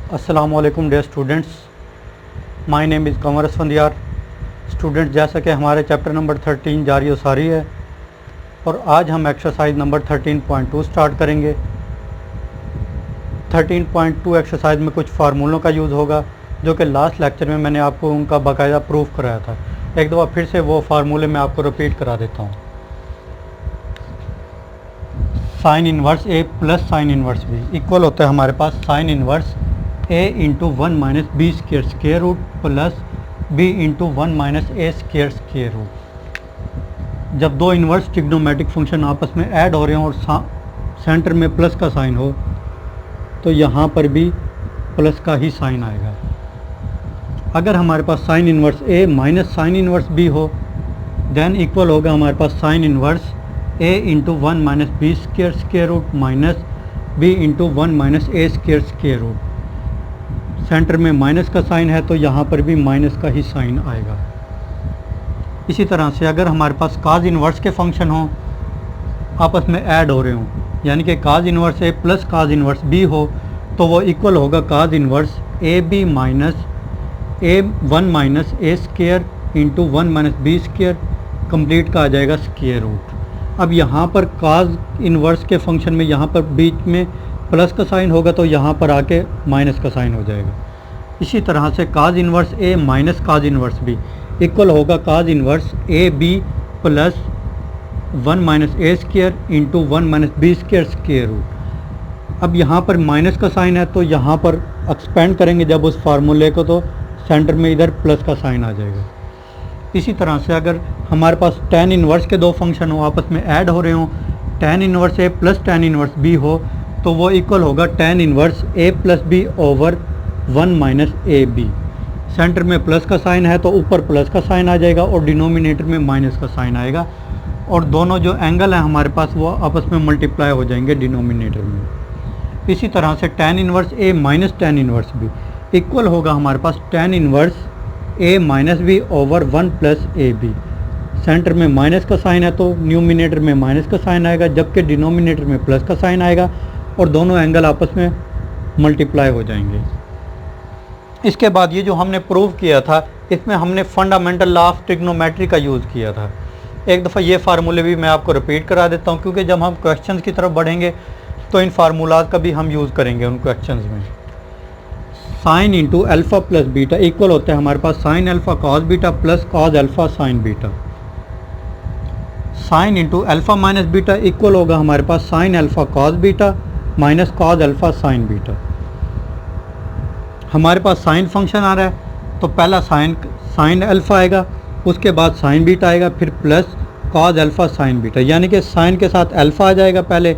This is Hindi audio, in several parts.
अस्सलामुअलैकुम dear students, my name is Qamar Asfandyar. Students, जैसा कि हमारे चैप्टर नंबर 13 जारी सारी है और आज हम एक्सरसाइज नंबर 13.2 स्टार्ट करेंगे। 13.2 एक्सरसाइज में कुछ फार्मूलों का यूज़ होगा जो कि लास्ट लेक्चर में मैंने आपको उनका बाकायदा प्रूफ कराया था। एक दफ़ा फिर से वो फार्मूले मैं आपको रिपीट करा देता हूँ। Sine inverse A plus sine inverse B equal होता है हमारे पास sine inverse a into 1 minus B square root plus b into 1 minus A square root. जब दो इन्वर्स ट्रिग्नोमेट्रिक फंक्शन आपस में ऐड हो रहे हों और सेंटर में प्लस का साइन हो तो यहाँ पर भी प्लस का ही साइन आएगा। अगर हमारे पास sine inverse a minus sine inverse b हो देन इक्वल होगा हमारे पास sine inverse a into 1 minus B square root minus b into 1 minus A square root. Centre में माइनस का साइन है तो यहाँ पर भी माइनस का ही साइन आएगा। इसी तरह से अगर हमारे पास काज इन्वर्स के फंक्शन हो आपस में ऐड हो रहे हों, यानी कि cos inverse A plus cos inverse B हो तो वो इक्वल होगा cos inverse A B minus A 1 minus A square into 1 minus B square complete का आ जाएगा स्क्र रूट। अब यहाँ पर काज इन्वर्स के फंक्शन में यहाँ पर बीच में प्लस का साइन होगा तो यहाँ पर आके माइनस का साइन हो जाएगा। इसी तरह से cos inverse A minus cos inverse B equal होगा cos inverse A B plus 1 minus A square into 1 minus B square root. अब यहाँ पर माइनस का साइन है तो यहाँ पर एक्सपेंड करेंगे जब उस फार्मूले को तो सेंटर में इधर प्लस का साइन आ जाएगा। इसी तरह से अगर हमारे पास tan इन्वर्स के दो फंक्शन हो आपस में ऐड हो रहे हों, tan inverse A plus tan inverse B हो तो वो इक्वल होगा tan inverse A plus B over 1 minus A B. Centre में प्लस का साइन है तो ऊपर प्लस का साइन आ जाएगा और डिनोमिनेटर में माइनस का साइन आएगा और दोनों जो एंगल हैं हमारे पास वो आपस में मल्टीप्लाई हो जाएंगे डिनोमिनेटर में। इसी तरह से tan inverse A minus tan inverse B equal होगा हमारे पास tan inverse A minus B over 1 plus A B. Centre में माइनस का साइन है तो न्यूमिनेटर में माइनस का साइन आएगा जबकि डिनोमिनेटर में प्लस का साइन आएगा और दोनों एंगल आपस में मल्टीप्लाई हो जाएंगे। इसके बाद ये जो हमने प्रूव किया था इसमें हमने फंडामेंटल लॉ ऑफ ट्रिग्नोमेट्री का यूज़ किया था। एक दफ़ा ये फार्मूले भी मैं आपको रिपीट करा देता हूँ क्योंकि जब हम क्वेश्चंस की तरफ बढ़ेंगे तो इन फार्मूलाज का भी हम यूज़ करेंगे उन क्वेश्चंस में। Sine into alpha plus beta equal होता है हमारे पास sine alpha cos beta plus cos alpha sine beta. Sine into alpha minus beta equal होगा हमारे पास sine alpha cos beta minus cos alpha sine beta. हमारे पास साइन फंक्शन आ रहा है तो पहला साइन अल्फ़ा आएगा, उसके बाद साइन बीटा आएगा, फिर plus cos alpha sine beta, यानी कि साइन के साथ अल्फ़ा आ जाएगा पहले,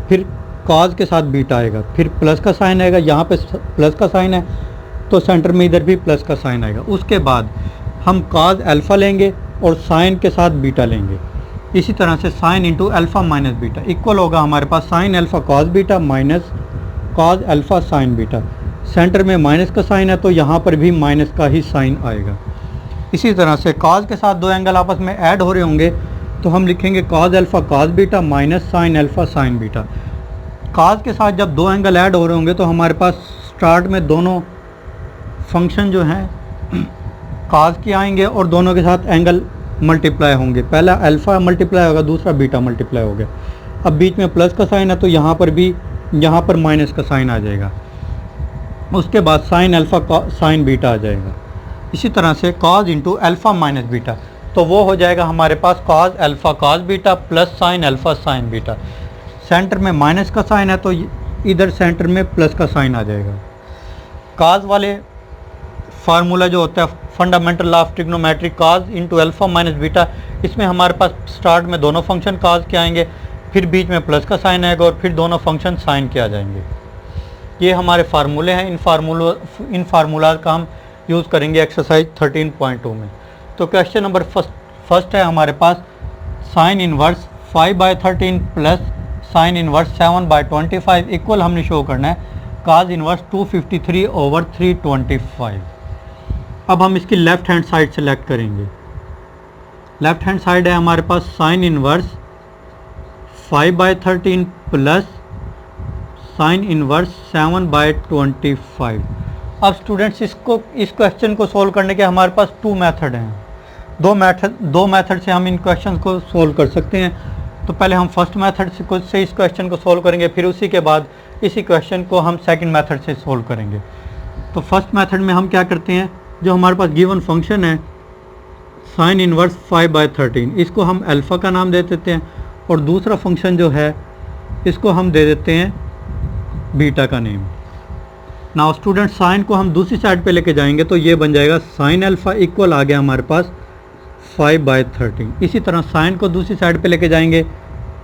फिर कॉस के साथ बीटा आएगा, फिर प्लस का साइन आएगा। यहाँ पे प्लस का साइन है तो सेंटर में इधर भी प्लस का साइन आएगा। उसके बाद हम कॉस अल्फ़ा लेंगे और साइन के साथ बीटा लेंगे। इसी तरह से sine into alpha minus beta equal होगा हमारे पास sine alpha cos beta minus cos alpha sine beta. Centre में माइनस का साइन है तो यहाँ पर भी माइनस का ही साइन आएगा। इसी तरह से कॉस के साथ दो एंगल आपस में ऐड हो रहे होंगे तो हम लिखेंगे cos alpha cos beta minus sine alpha sine beta. Cos के साथ जब दो एंगल ऐड हो रहे होंगे तो हमारे पास स्टार्ट में दोनों फंक्शन जो हैं कॉस के आएंगे और दोनों के साथ एंगल मल्टीप्लाई होंगे। पहला अल्फ़ा मल्टीप्लाई होगा, दूसरा बीटा मल्टीप्लाई हो गया। अब बीच में प्लस का साइन है तो यहाँ पर भी यहाँ पर माइनस का साइन आ जाएगा। उसके बाद साइन अल्फ़ा साइन बीटा आ जाएगा। इसी तरह से cos into alpha minus beta तो वो हो जाएगा हमारे पास cos alpha cos beta plus sine alpha sine beta. Centre में माइनस का साइन है तो इधर सेंटर में प्लस का साइन आ जाएगा। कॉस वाले फार्मूला जो होता है fundamental law of trigonometry cos into alpha minus beta, इसमें हमारे पास स्टार्ट में दोनों फंक्शन कॉस के आएंगे, फिर बीच में प्लस का साइन आएगा और फिर दोनों फंक्शन साइन के आ जाएंगे। ये हमारे फार्मूले हैं। इन फार्मूला का हम यूज़ करेंगे एक्सरसाइज 13.2 में। तो क्वेश्चन नंबर फर्स्ट है हमारे पास sine inverse 5/13 plus sine inverse 7/25 equal हमने शो करना है काज इन्वर्स 253 ओवर 325। अब हम इसकी लेफ़्ट हैंड साइड सेलेक्ट करेंगे। लेफ़्ट हैंड साइड है हमारे पास sine inverse 5/13 plus sine inverse 7/25। अब स्टूडेंट्स इस क्वेश्चन को सोल्व करने के हमारे पास 2 मेथड हैं, दो मेथड से हम इन क्वेश्चन को सोल्व कर सकते हैं। तो पहले हम फर्स्ट मेथड से इस क्वेश्चन को सोल्व करेंगे, फिर उसी के बाद इसी क्वेश्चन को हम सेकंड मेथड से सोल्व करेंगे। तो फर्स्ट मेथड में हम क्या करते हैं, जो हमारे पास गिवन फंक्शन है साइन इनवर्स 5/13, इसको हम अल्फ़ा का नाम दे देते हैं, और दूसरा फंक्शन जो है इसको हम दे देते हैं बीटा का नेम। नाउ स्टूडेंट साइन को हम दूसरी साइड पे लेके जाएंगे तो ये बन जाएगा साइन अल्फ़ा इक्वल आ गया हमारे पास 5/13। इसी तरह साइन को दूसरी साइड पे लेके जाएंगे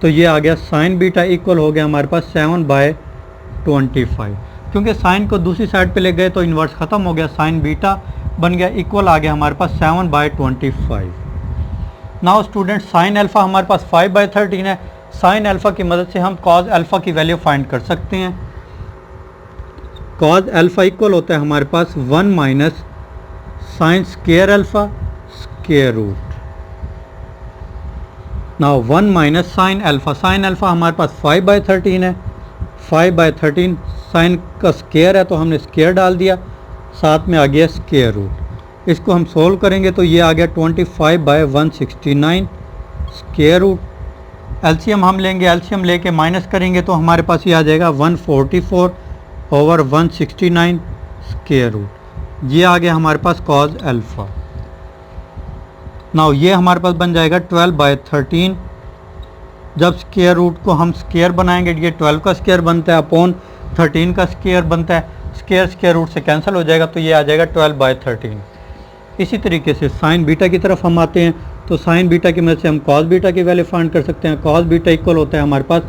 तो ये आ गया साइन बीटा इक्वल हो गया हमारे पास 7/25। क्योंकि साइन को दूसरी साइड पे ले गए तो इन्वर्स ख़त्म हो गया, साइन बीटा बन गया इक्वल आ गया हमारे पास 7/25। नाउ स्टूडेंट साइन अल्फ़ा हमारे पास 5/13 है। साइन अल्फ़ा की मदद से हम कॉज अल्फ़ा की वैल्यू फाइंड कर सकते हैं। कॉज अल्फ़ा इक्वल होता है हमारे पास 1 minus sine square alpha square root. Now 1 minus sine alpha हमारे पास 5/13 है। 5/13 साइन का स्क्वायर है तो हमने स्क्वायर डाल दिया, साथ में आ गया स्क्वायर रूट। इसको हम सोल्व करेंगे तो ये आ गया 25/169 स्क्वायर रूट। एलसीएम हम लेंगे, एलसीएम लेके माइनस करेंगे तो हमारे पास ये आ जाएगा 144/169 स्क्वायर रूट। ये आ गया हमारे पास कॉज अल्फ़ा। नाउ ये हमारे पास बन जाएगा 12/13। जब स्क्वायर रूट को हम स्क्वायर बनाएंगे, ये 12 का स्क्वायर बनता है अपॉन 13 का स्क्वायर बनता है, स्क्वायर रूट से कैंसिल हो जाएगा तो ये आ जाएगा 12/13। इसी तरीके से साइन बीटा की तरफ हम आते हैं तो साइन बीटा की मदद से हम कॉस बीटा की वैल्यू फाइंड कर सकते हैं। कॉस बीटा इक्वल होता है हमारे पास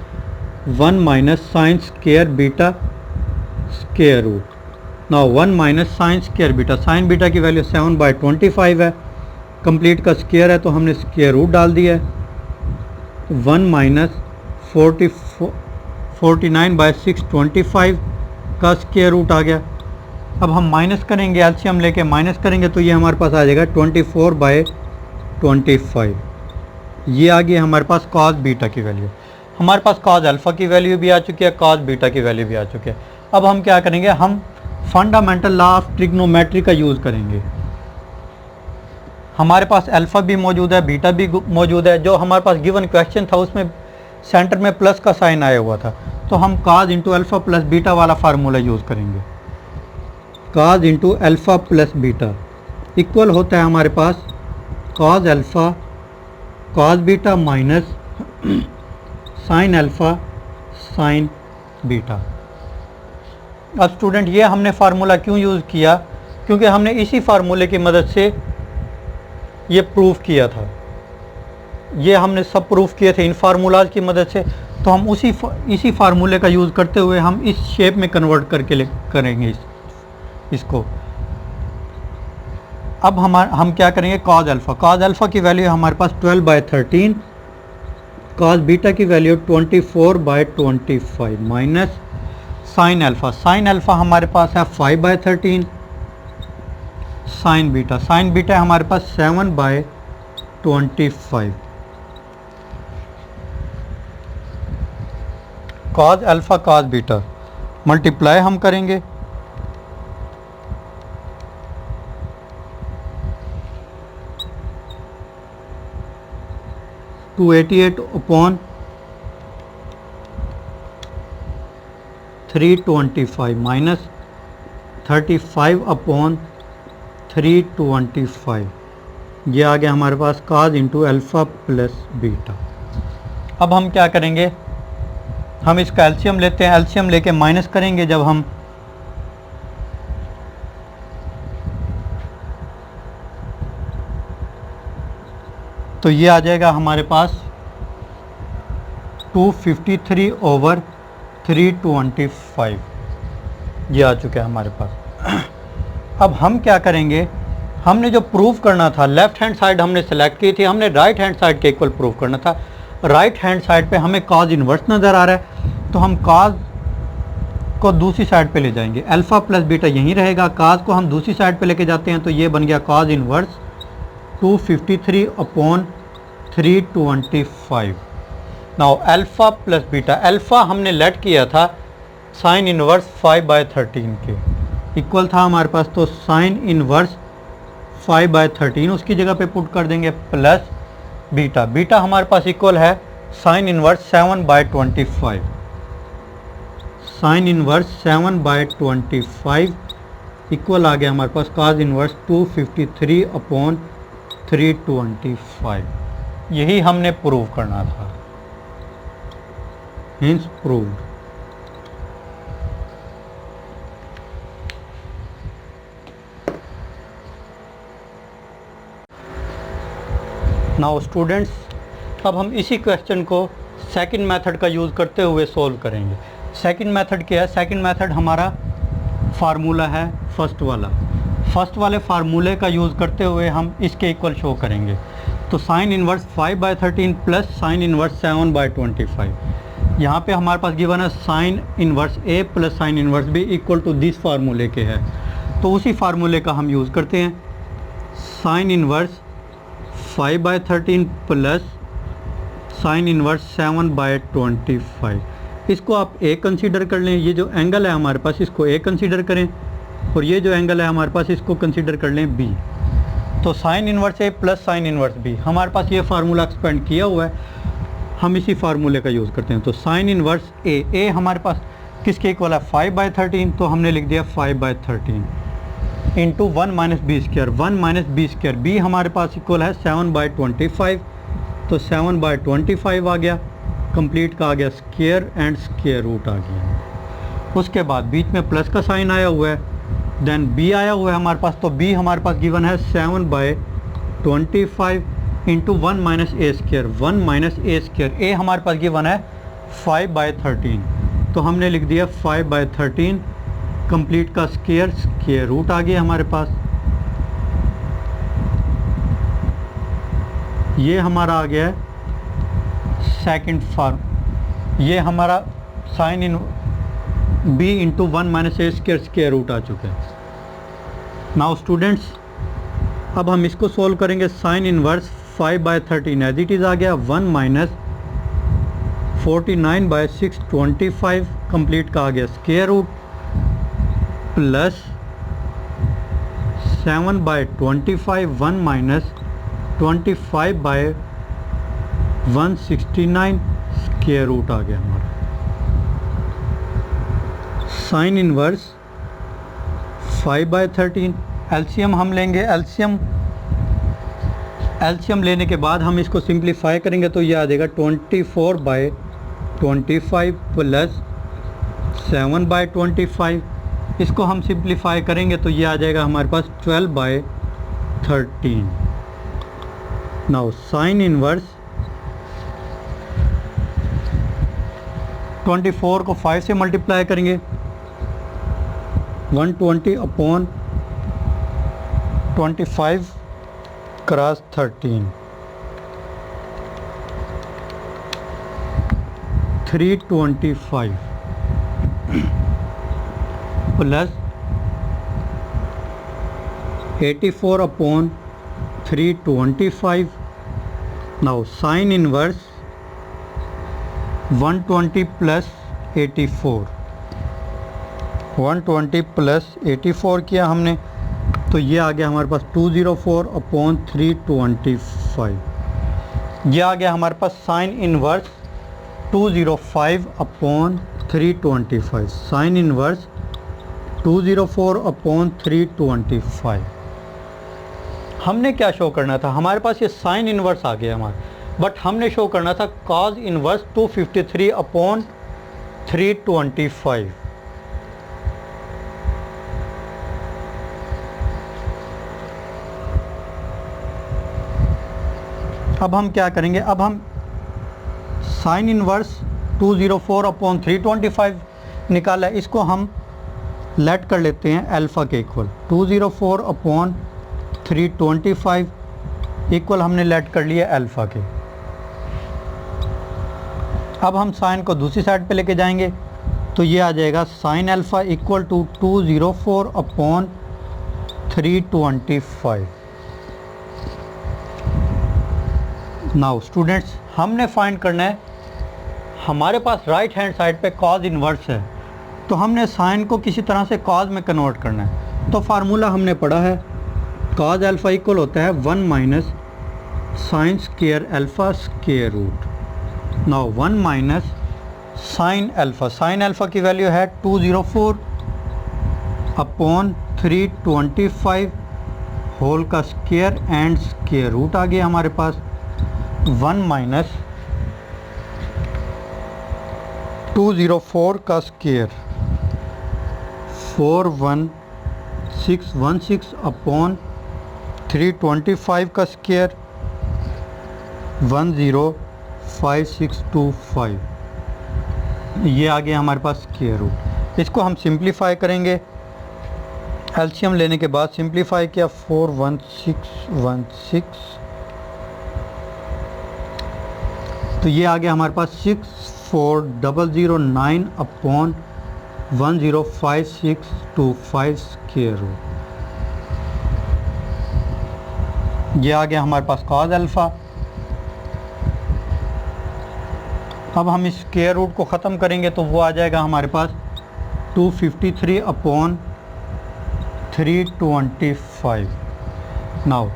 1 minus sine square beta square root. Now 1 minus sine beta की वैल्यू 7/25 है, कंप्लीट का स्क्वायर है तो हमने स्क्वायर रूट डाल दिया है। 1 माइनस 49/625 का स्क्वायर रूट आ गया। अब हम माइनस करेंगे, एलसीएम लेके माइनस करेंगे तो ये हमारे पास आ जाएगा 24/25। ये आ गई हमारे पास कॉस बीटा की वैल्यू। हमारे पास कॉस अल्फ़ा की वैल्यू भी आ चुकी है, कॉस बीटा की वैल्यू भी आ चुकी है। अब हम क्या करेंगे, हम फंडामेंटल लॉ ऑफ ट्रिग्नोमेट्री का यूज़ करेंगे। हमारे पास अल्फ़ा भी मौजूद है, बीटा भी मौजूद है। जो हमारे पास गिवन क्वेश्चन था उसमें सेंटर में प्लस का साइन आया हुआ था, तो हम cos into alpha plus beta वाला फार्मूला यूज़ करेंगे। cos into alpha plus beta equal होता है हमारे पास cos alpha cos beta minus sine alpha sine beta. अब स्टूडेंट ये हमने फार्मूला क्यों यूज़ किया, क्योंकि हमने इसी फार्मूले की मदद से ये प्रूफ किया था। ये हमने सब प्रूफ किए थे इन फार्मूलाज की मदद से, तो हम इसी फार्मूले का यूज़ करते हुए हम इस शेप में कन्वर्ट करके करेंगे इसको। अब हम क्या करेंगे, कॉज अल्फ़ा की वैल्यू हमारे पास 12/13, कॉज बीटा की वैल्यू 24/25 माइनस साइन अल्फ़ा हमारे पास है 5/13, साइन बीटा हमारे पास 7/25। Cos alpha cos beta multiply हम करेंगे, टू 88/325 माइनस 35/325। ये आ गया हमारे पास cos into alpha plus beta. अब हम क्या करेंगे, हम इसका एलसीएम लेते हैं, एलसीएम लेके माइनस करेंगे जब हम तो ये आ जाएगा हमारे पास 253/325। ये आ चुका है हमारे पास। अब हम क्या करेंगे, हमने जो प्रूफ करना था, लेफ्ट हैंड साइड हमने सेलेक्ट की थी, हमने राइट हैंड साइड के इक्वल प्रूफ करना था। राइट हैंड साइड पे हमें कॉज इन्वर्स नज़र आ रहा है, तो हम कॉज को दूसरी साइड पे ले जाएंगे। अल्फ़ा प्लस बीटा यहीं रहेगा, कॉज को हम दूसरी साइड पे लेके जाते हैं तो ये बन गया cause inverse 253/325। Now alpha plus beta, alpha हमने लेट किया था साइन इन्वर्स 5/13 के, इक्वल था हमारे पास, तो साइन इनवर्स 5/13 उसकी जगह पे पुट कर देंगे प्लस बीटा। बीटा हमारे पास इक्वल है sine inverse 7/25। Sine inverse 7/25 equal आ गया हमारे पास cos इनवर्स 253/325। यही हमने प्रूव करना था, हिंस प्रूव्ड। नाउ स्टूडेंट्स, अब हम इसी क्वेश्चन को सेकंड मेथड का यूज़ करते हुए सॉल्व करेंगे। सेकंड मेथड क्या है? सेकंड मेथड हमारा फार्मूला है फर्स्ट वाला। फर्स्ट वाले फार्मूले का यूज़ करते हुए हम इसके इक्वल शो करेंगे। तो sine inverse 5/13 plus sine inverse 7/25। यहाँ पे हमारे पास गिवन है sine inverse A plus sine inverse B equal to this फार्मूले के है, तो उसी फार्मूले का हम यूज़ करते हैं। Sign inverse 5/13 plus sine inverse 7/25। इसको आप ए कंसीडर कर लें, ये जो एंगल है हमारे पास इसको ए कंसीडर करें, और ये जो एंगल है हमारे पास इसको कंसीडर कर लें बी। तो sine inverse A plus sine inverse B, हमारे पास ये फार्मूला एक्सपेंड किया हुआ है, हम इसी फार्मूले का यूज़ करते हैं। तो साइन इनवर्स ए हमारे पास किसके इक्वल है? 5/13, तो हमने लिख दिया 5/13 into 1 minus B square, 1 minus B square. B हमारे पास इक्वल है 7/25, तो 7/25 आ गया, कंप्लीट का आ गया स्क्वायर एंड स्क्वायर रूट आ गया। उसके बाद बीच में प्लस का साइन आया हुआ है, देन बी आया हुआ है हमारे पास, तो बी हमारे पास गिवन है 7/25 into 1 minus A square, 1 minus A square. ए हमारे पास गिवन है 5/13, तो हमने लिख दिया 5/13 कंप्लीट का स्क्वायर, स्क्वायर रूट आ गया हमारे पास। ये हमारा आ गया है सेकंड फॉर्म, ये हमारा sine in B into 1 minus A square, square root आ चुका है। नाउ स्टूडेंट्स, अब हम इसको सोल्व करेंगे। Sine inverse 5/13 as it is आ गया, 1 माइनस 49/625 कंप्लीट का आ गया square root, plus 7/25, 1 minus 25/169 square root आ गया हमारा। साइन इनवर्स 5/13, एलसीएम हम लेंगे। एलसीएम लेने के बाद हम इसको सिंप्लीफाई करेंगे, तो ये आ जाएगा 24/25 प्लस 7/25। इसको हम सिंप्लीफाई करेंगे तो ये आ जाएगा हमारे पास 12/13। नाउ साइन इनवर्स 24 को 5 से मल्टीप्लाई करेंगे, 120/25 cross 13, 325 plus 84/325। Now sine inverse 120 plus 84, 120 plus 84 किया हमने, तो ये आ गया हमारे पास 204/325। ये आ गया हमारे पास साइन इनवर्स 205/325, साइन इनवर्स 204/325। हमने क्या शो करना था? हमारे पास ये साइन इनवर्स आ गया हमारा, बट हमने शो करना था कॉज इनवर्स 253/325। अब हम क्या करेंगे? अब हम साइन इनवर्स 204/325 निकाला है, इसको हम लेट कर लेते हैं अल्फ़ा के इक्वल। 204/325 इक्वल हमने लेट कर लिया अल्फ़ा के। अब हम साइन को दूसरी साइड पे लेके जाएंगे, तो ये आ जाएगा sine alpha equal to 204/325। Now students, हमने फाइंड करना है, हमारे पास राइट हैंड साइड पे कॉज इनवर्स है, तो हमने साइन को किसी तरह से कॉज में कन्वर्ट करना है। तो फार्मूला हमने पढ़ा है, कॉज अल्फ़ा इक्वल होता है 1 minus sine square alpha square root. Now 1 minus sine alpha की वैल्यू है 204 अपॉन 325 होल का स्क्वायर एंड स्क्वायर रूट आ गया हमारे पास 1 माइनस 204 का स्क्वायर 41616 अपॉन 325 का स्क्वायर 105625, ये आ गया हमारे पास स्क्वायर रूट। इसको हम सिंप्लीफाई करेंगे, एलसीएम लेने के बाद सिंप्लीफाई किया 41616, तो ये आ गया हमारे पास 64009 अपॉन 105625 स्क्वायर रूट। ये आ गया हमारे पास कॉज अल्फ़ा। अब हम इस स्क्वायर रूट को ख़त्म करेंगे तो वो आ जाएगा हमारे पास 253 अपॉन 325। नाउ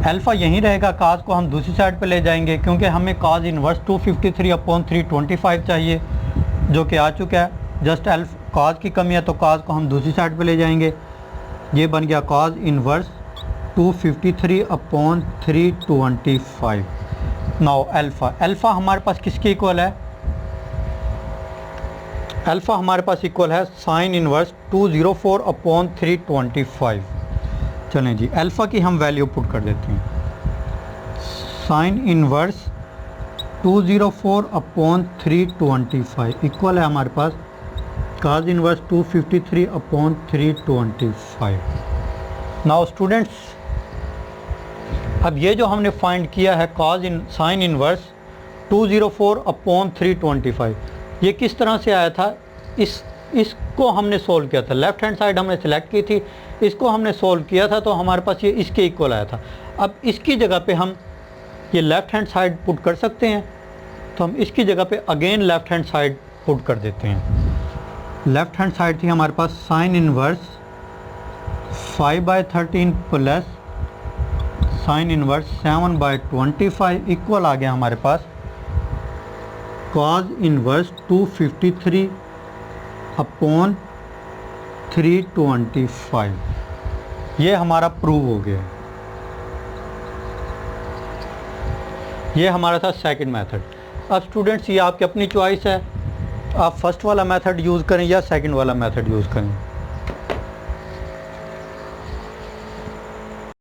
अल्फ़ा यहीं रहेगा, काज को हम दूसरी साइड पे ले जाएंगे क्योंकि हमें काज इनवर्स 253 अपॉन 325 चाहिए, जो कि आ चुका है। जस्ट काज की कमी है तो काज को हम दूसरी साइड पे ले जाएंगे। ये बन गया काज इनवर्स 253 अपॉन 325। नाउ अल्फ़ा हमारे पास किसके इक्वल है? अल्फ़ा हमारे पास इक्वल है साइन इनवर्स 204 अपॉन 325। चलें जी, अल्फ़ा की हम वैल्यू पुट कर देते हैं। साइन इनवर्स 204 अपॉन 325 इक्वल है हमारे पास काज इनवर्स 253 अपॉन 325। नाउ स्टूडेंट्स, अब ये जो हमने फाइंड किया है साइन इनवर्स 204 अपॉन 325, ये किस तरह से आया था? इसको हमने सोल्व किया था, लेफ़्ट हैंड साइड हमने सेलेक्ट की थी, इसको हमने सोल्व किया था तो हमारे पास ये इसके इक्वल आया था। अब इसकी जगह पे हम ये लेफ़्ट हैंड साइड पुट कर सकते हैं, तो हम इसकी जगह पे again left hand side put कर देते हैं। लेफ़्ट हैंड साइड थी हमारे पास sine inverse 5/13 plus sine inverse 7/25 equal आ गया हमारे पास कॉज इनवर्स 253 अपॉन 325। ये हमारा प्रूव हो गया। ये हमारा था सेकंड मेथड। अब स्टूडेंट्स, ये आपकी अपनी चॉइस है, आप फर्स्ट वाला मेथड यूज़ करें या सेकंड वाला मेथड यूज़ करें।